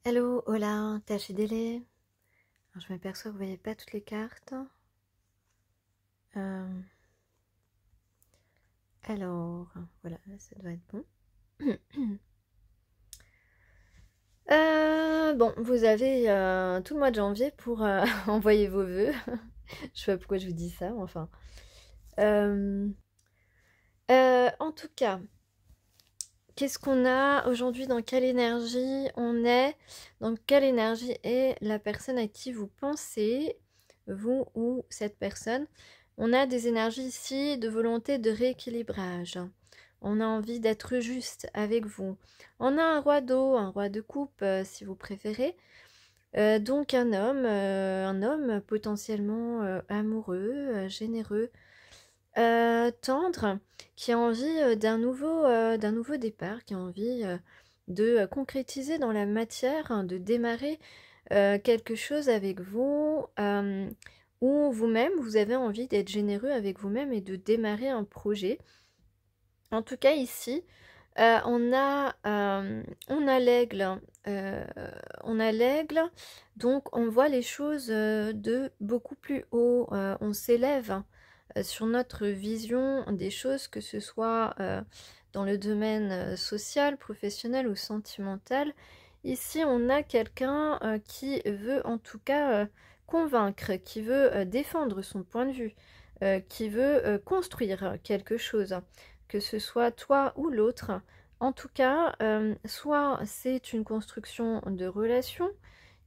Hello, hola, Tachidele. Alors, je m'aperçois que vous voyez pas toutes les cartes. Euh, alors, voilà, ça doit être bon. Bon, vous avez tout le mois de janvier pour envoyer vos vœux. Je sais pas pourquoi je vous dis ça, enfin. Euh, en tout cas, qu'est-ce qu'on a aujourd'hui? Dans quelle énergie on est? Dans quelle énergie est la personne à qui vous pensez, vous ou cette personne? On a des énergies ici de volonté de rééquilibrage. On a envie d'être juste avec vous. On a un roi d'eau, un roi de coupe si vous préférez. Donc un homme potentiellement amoureux, généreux, tendre, qui a envie d'un nouveau départ, qui a envie de concrétiser dans la matière, hein, de démarrer quelque chose avec vous, ou vous-même, vous avez envie d'être généreux avec vous-même et de démarrer un projet. En tout cas, ici, on a l'aigle, donc on voit les choses de beaucoup plus haut, on s'élève sur notre vision des choses, que ce soit dans le domaine social, professionnel ou sentimental. Ici, on a quelqu'un qui veut en tout cas convaincre, qui veut défendre son point de vue, qui veut construire quelque chose, que ce soit toi ou l'autre. En tout cas, soit c'est une construction de relation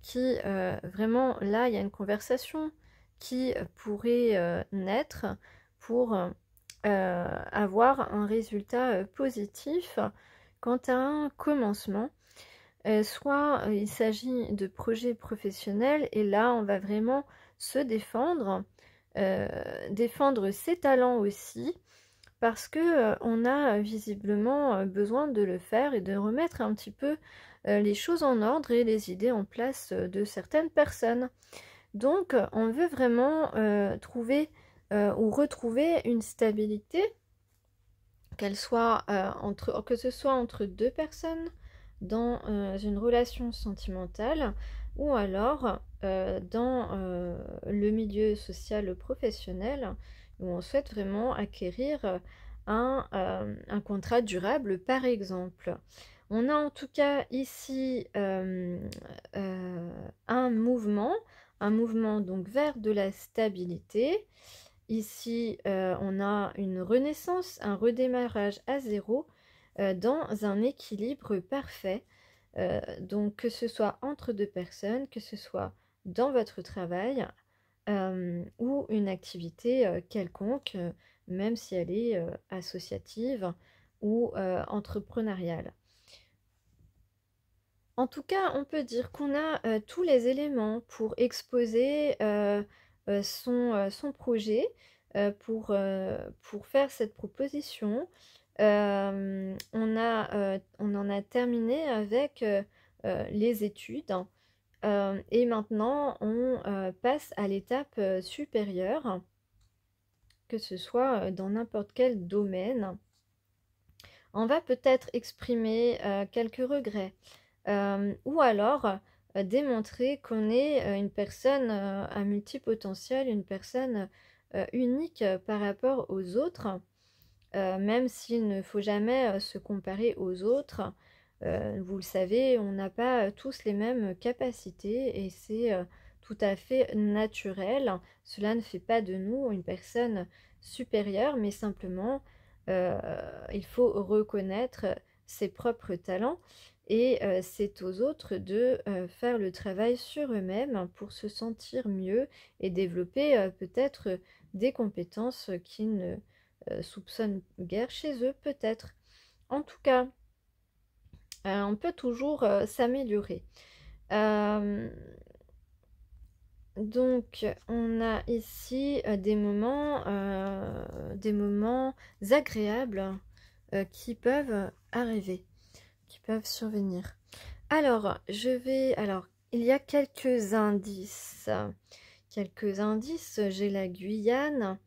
qui, vraiment, là, il y a une conversation qui pourrait naître pour avoir un résultat positif quant à un commencement. Soit il s'agit de projets professionnels et là on va vraiment se défendre, défendre ses talents aussi, parce que on a visiblement besoin de le faire et de remettre un petit peu les choses en ordre et les idées en place de certaines personnes. Donc on veut vraiment trouver ou retrouver une stabilité, qu'elle soit que ce soit entre deux personnes dans une relation sentimentale, ou alors dans le milieu social professionnel, où on souhaite vraiment acquérir un contrat durable par exemple. On a en tout cas ici un mouvement donc vers de la stabilité. Ici, on a une renaissance, un redémarrage à zéro dans un équilibre parfait. Donc, que ce soit entre deux personnes, que ce soit dans votre travail ou une activité quelconque, même si elle est associative ou entrepreneuriale. En tout cas, on peut dire qu'on a tous les éléments pour exposer son projet, pour faire cette proposition. On en a terminé avec les études, et maintenant on passe à l'étape supérieure, que ce soit dans n'importe quel domaine. On va peut-être exprimer quelques regrets. Ou alors démontrer qu'on est une personne à multipotentiel, une personne unique par rapport aux autres, même s'il ne faut jamais se comparer aux autres. Vous le savez, on n'a pas tous les mêmes capacités et c'est tout à fait naturel. Cela ne fait pas de nous une personne supérieure, mais simplement il faut reconnaître ses propres talents, et c'est aux autres de faire le travail sur eux-mêmes pour se sentir mieux et développer peut-être des compétences qu'ils ne soupçonnent guère chez eux peut-être. En tout cas, on peut toujours s'améliorer. Donc, on a ici des moments agréables qui peuvent arriver, qui peuvent survenir. Alors, il y a quelques indices. Quelques indices, j'ai la Guyane,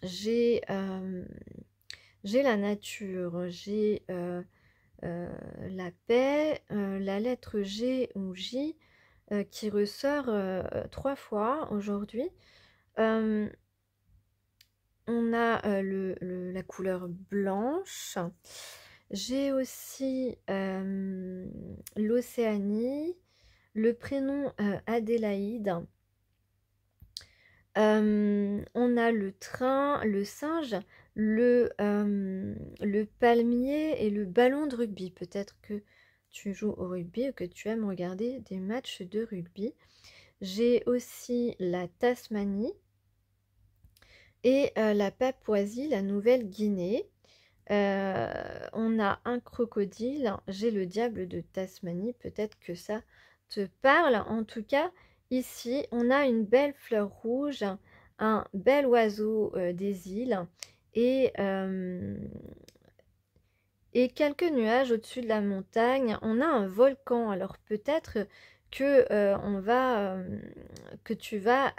j'ai la nature, j'ai la paix, la lettre G ou J qui ressort 3 fois aujourd'hui. On a la couleur blanche. J'ai aussi l'Océanie, le prénom Adélaïde. On a le train, le singe, le palmier et le ballon de rugby. Peut-être que tu joues au rugby ou que tu aimes regarder des matchs de rugby. J'ai aussi la Tasmanie et la Papouasie, la Nouvelle-Guinée. On a un crocodile, j'ai le diable de Tasmanie, peut-être que ça te parle. En tout cas, ici, on a une belle fleur rouge, un bel oiseau des îles et quelques nuages au-dessus de la montagne. On a un volcan, alors peut-être que, que tu vas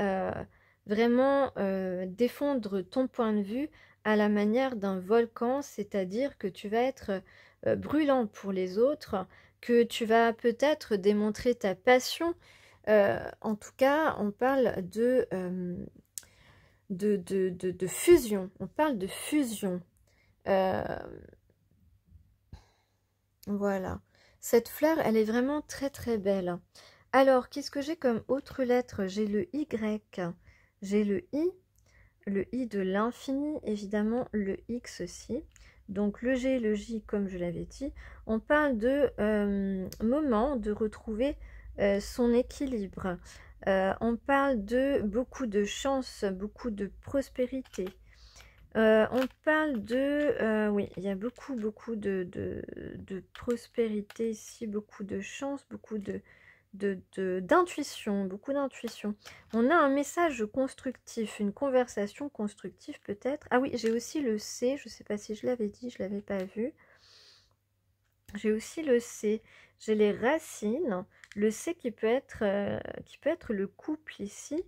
vraiment défendre ton point de vue à la manière d'un volcan, c'est-à-dire que tu vas être brûlant pour les autres, que tu vas peut-être démontrer ta passion. En tout cas, on parle de fusion. On parle de fusion. Voilà. Cette fleur, elle est vraiment très très belle. Alors, qu'est-ce que j'ai comme autre lettre? J'ai le Y, j'ai le I de l'infini, évidemment le X aussi. Donc le G et le J, comme je l'avais dit, on parle de moment de retrouver son équilibre. On parle de beaucoup de chance, beaucoup de prospérité. On parle de... oui, il y a beaucoup de prospérité ici, beaucoup de chance, beaucoup d'intuition, beaucoup d'intuition. On a un message constructif, une conversation constructive peut-être. Ah oui, j'ai aussi le C, je ne sais pas si je l'avais dit, je ne l'avais pas vu. J'ai aussi le C, j'ai les racines, le C qui peut être le couple ici,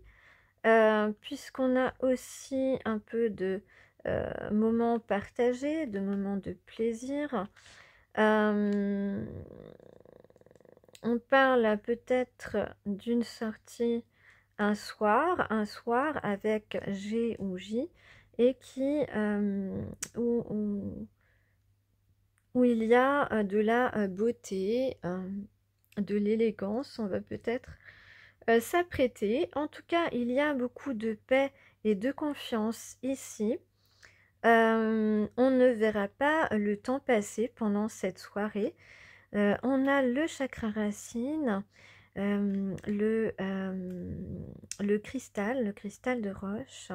puisqu'on a aussi un peu de moments partagés, de moments de plaisir. On parle peut-être d'une sortie un soir avec G ou J, et qui où il y a de la beauté, de l'élégance, on va peut-être s'apprêter. En tout cas, il y a beaucoup de paix et de confiance ici. On ne verra pas le temps passer pendant cette soirée. On a le chakra racine, le cristal de roche,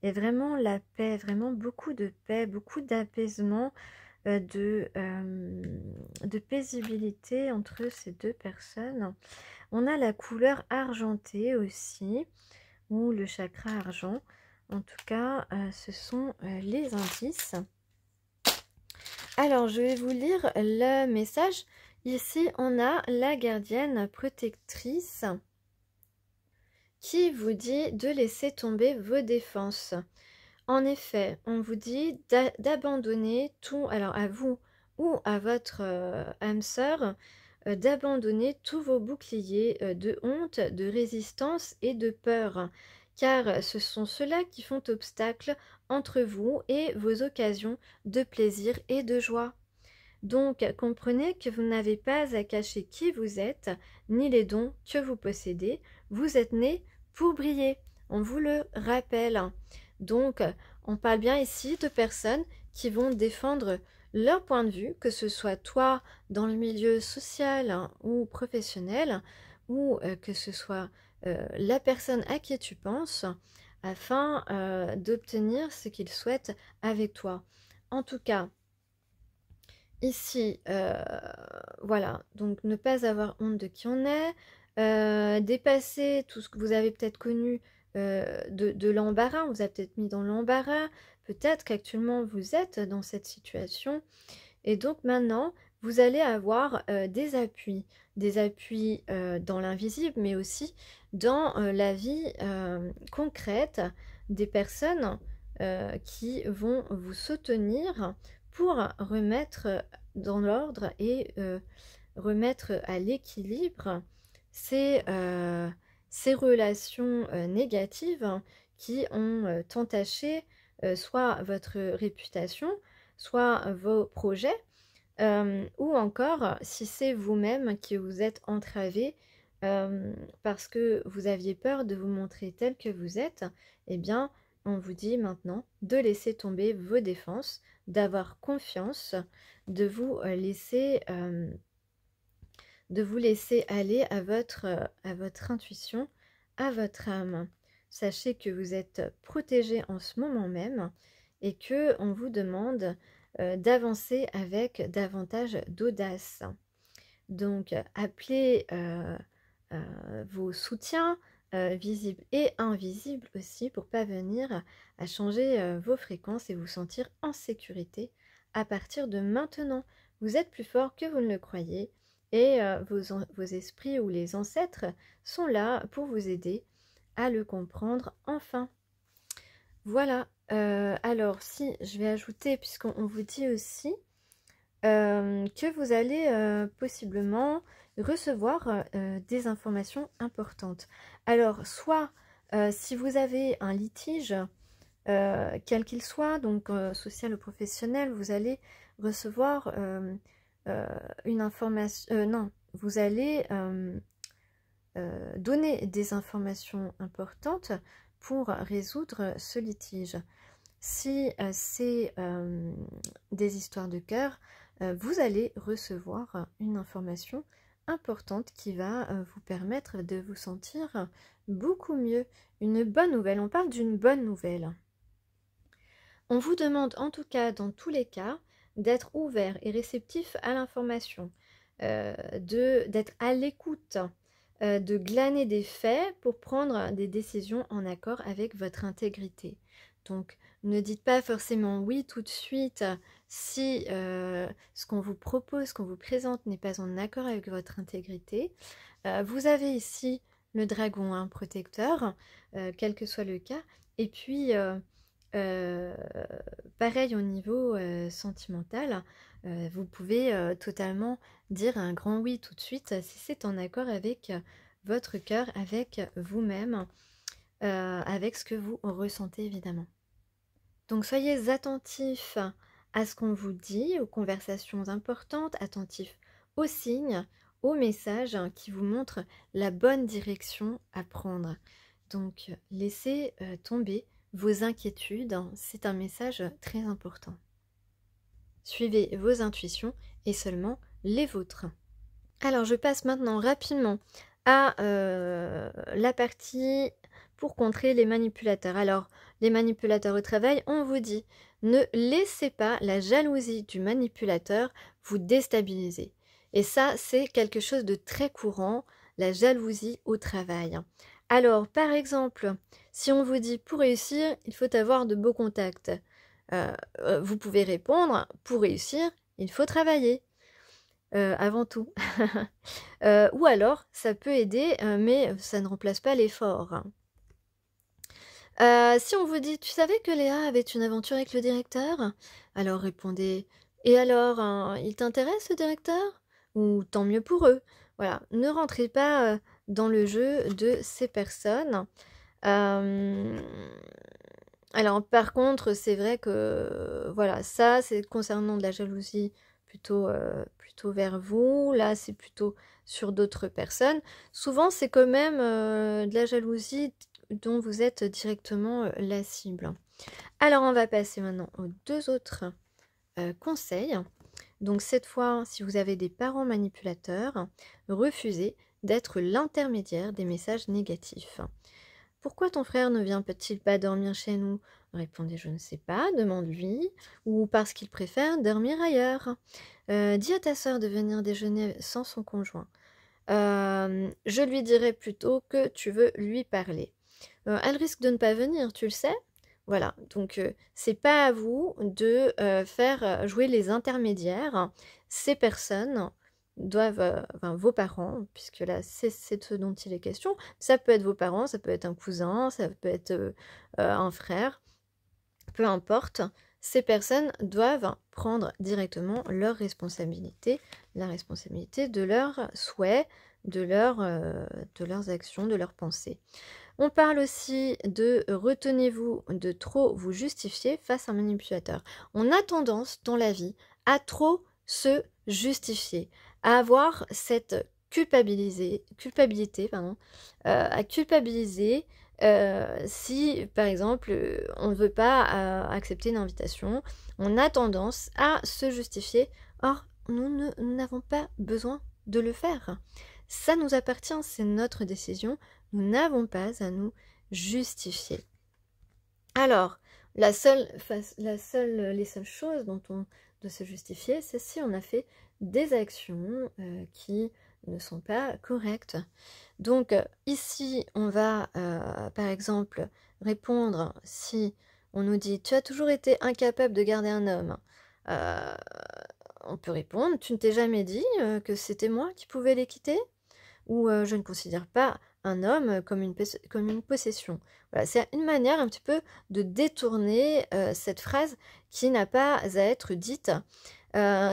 et vraiment la paix, vraiment beaucoup de paix, beaucoup d'apaisement, de paisibilité entre ces deux personnes. On a la couleur argentée aussi, ou le chakra argent. En tout cas, ce sont les indices. Alors, je vais vous lire le message. Ici, on a la gardienne protectrice qui vous dit de laisser tomber vos défenses. En effet, on vous dit d'abandonner tout, alors à vous ou à votre âme sœur, d'abandonner tous vos boucliers de honte, de résistance et de peur, car ce sont ceux-là qui font obstacle entre vous et vos occasions de plaisir et de joie. Donc, comprenez que vous n'avez pas à cacher qui vous êtes, ni les dons que vous possédez. Vous êtes né pour briller. On vous le rappelle. Donc, on parle bien ici de personnes qui vont défendre leur point de vue, que ce soit toi dans le milieu social ou professionnel, ou que ce soit la personne à qui tu penses, afin d'obtenir ce qu'ils souhaitent avec toi. En tout cas, ici, voilà, donc ne pas avoir honte de qui on est, dépasser tout ce que vous avez peut-être connu de l'embarras, on vous a peut-être mis dans l'embarras, peut-être qu'actuellement vous êtes dans cette situation, et donc maintenant vous allez avoir des appuis dans l'invisible, mais aussi dans la vie concrète des personnes qui vont vous soutenir pour remettre dans l'ordre et remettre à l'équilibre ces relations négatives qui ont entaché soit votre réputation, soit vos projets, ou encore si c'est vous-même qui vous êtes entravé parce que vous aviez peur de vous montrer tel que vous êtes, eh bien on vous dit maintenant de laisser tomber vos défenses, d'avoir confiance, de vous laisser aller à votre intuition, à votre âme. Sachez que vous êtes protégé en ce moment même et que on vous demande d'avancer avec davantage d'audace. Donc, appelez vos soutiens visibles et invisibles aussi pour parvenir à changer vos fréquences et vous sentir en sécurité à partir de maintenant. Vous êtes plus fort que vous ne le croyez et vos esprits ou les ancêtres sont là pour vous aider à le comprendre enfin. Voilà, alors si je vais ajouter, puisqu'on vous dit aussi que vous allez possiblement recevoir des informations importantes. Alors, soit si vous avez un litige, quel qu'il soit, donc social ou professionnel, vous allez recevoir une information, non, vous allez donner des informations importantes pour résoudre ce litige. Si c'est des histoires de cœur, vous allez recevoir une information importante qui va vous permettre de vous sentir beaucoup mieux. Une bonne nouvelle, on parle d'une bonne nouvelle. On vous demande en tout cas, dans tous les cas, d'être ouvert et réceptif à l'information, d'être à l'écoute, de glaner des faits pour prendre des décisions en accord avec votre intégrité. Donc, ne dites pas forcément oui tout de suite si ce qu'on vous propose, ce qu'on vous présente n'est pas en accord avec votre intégrité. Vous avez ici le dragon, un protecteur, quel que soit le cas. Et puis, pareil au niveau sentimental, vous pouvez totalement dire un grand oui tout de suite si c'est en accord avec votre cœur, avec vous-même, avec ce que vous ressentez évidemment. Donc soyez attentifs à ce qu'on vous dit, aux conversations importantes, attentifs aux signes, aux messages qui vous montrent la bonne direction à prendre. Donc laissez tomber vos inquiétudes, c'est un message très important. Suivez vos intuitions et seulement les vôtres. Alors je passe maintenant rapidement à la partie pour contrer les manipulateurs. Alors les manipulateurs au travail, on vous dit ne laissez pas la jalousie du manipulateur vous déstabiliser. Et ça, c'est quelque chose de très courant, la jalousie au travail. Alors, par exemple, si on vous dit pour réussir, il faut avoir de beaux contacts, vous pouvez répondre pour réussir, il faut travailler. Avant tout. Ou alors, ça peut aider, mais ça ne remplace pas l'effort. Si on vous dit, tu savais que Léa avait une aventure avec le directeur? Alors répondez, et alors, il t'intéresse ce directeur? Ou tant mieux pour eux. Voilà, ne rentrez pas dans le jeu de ces personnes. Alors par contre, c'est vrai que, voilà, ça c'est concernant de la jalousie plutôt vers vous. Là, c'est plutôt sur d'autres personnes. Souvent, c'est quand même de la jalousie dont vous êtes directement la cible. Alors, on va passer maintenant aux deux autres conseils. Donc, cette fois, si vous avez des parents manipulateurs, refusez d'être l'intermédiaire des messages négatifs. Pourquoi ton frère ne vient-il pas dormir chez nous? Répondez, je ne sais pas, demande-lui. Ou parce qu'il préfère dormir ailleurs. Dis à ta sœur de venir déjeuner sans son conjoint. Je lui dirai plutôt que tu veux lui parler. Elle risque de ne pas venir, tu le sais? Voilà, donc c'est pas à vous de faire jouer les intermédiaires. Ces personnes doivent, enfin vos parents, puisque là c'est ce dont il est question, ça peut être vos parents, ça peut être un cousin, ça peut être un frère, peu importe, ces personnes doivent prendre directement leur responsabilité, la responsabilité de leurs souhaits, de leurs actions, de leurs pensées. On parle aussi de retenez-vous de trop vous justifier face à un manipulateur. On a tendance dans la vie à trop se justifier, à avoir cette culpabilité, à culpabiliser si par exemple on ne veut pas accepter une invitation, on a tendance à se justifier. Or, nous n'avons pas besoin de le faire. Ça nous appartient, c'est notre décision. Nous n'avons pas à nous justifier. Alors, les seules choses dont on doit se justifier, c'est si on a fait des actions qui ne sont pas correctes. Donc, ici, on va, par exemple, répondre si on nous dit « Tu as toujours été incapable de garder un homme ». On peut répondre « Tu ne t'es jamais dit que c'était moi qui pouvais les quitter ?» ou je ne considère pas un homme comme une possession. Voilà, c'est une manière un petit peu de détourner cette phrase qui n'a pas à être dite.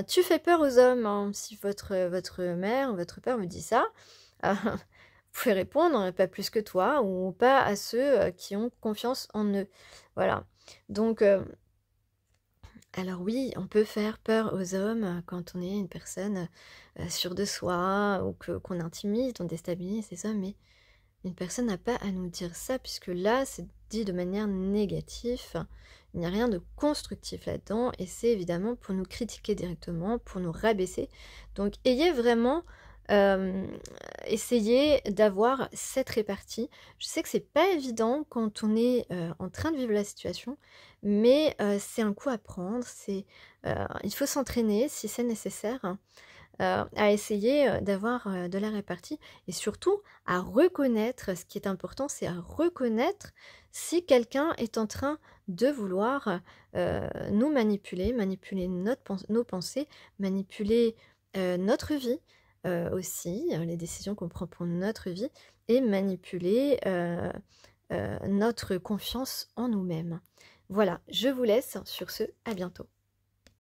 Tu fais peur aux hommes, hein. Si votre mère ou votre père me dit ça, vous pouvez répondre pas plus que toi ou pas à ceux qui ont confiance en eux. Voilà, donc alors oui, on peut faire peur aux hommes quand on est une personne sûre de soi ou qu'on intimide, on déstabilise les hommes, mais une personne n'a pas à nous dire ça puisque là, c'est dit de manière négative. Il n'y a rien de constructif là-dedans et c'est évidemment pour nous critiquer directement, pour nous rabaisser. Donc ayez vraiment... essayez d'avoir cette répartie. Je sais que c'est pas évident quand on est en train de vivre la situation, mais c'est un coup à prendre. Il faut s'entraîner si c'est nécessaire à essayer d'avoir de la répartie et surtout à reconnaître, ce qui est important, c'est à reconnaître si quelqu'un est en train de vouloir nous manipuler, manipuler nos pensées, manipuler notre vie, aussi, les décisions qu'on prend pour notre vie, et manipuler notre confiance en nous-mêmes. Voilà, je vous laisse sur ce, à bientôt.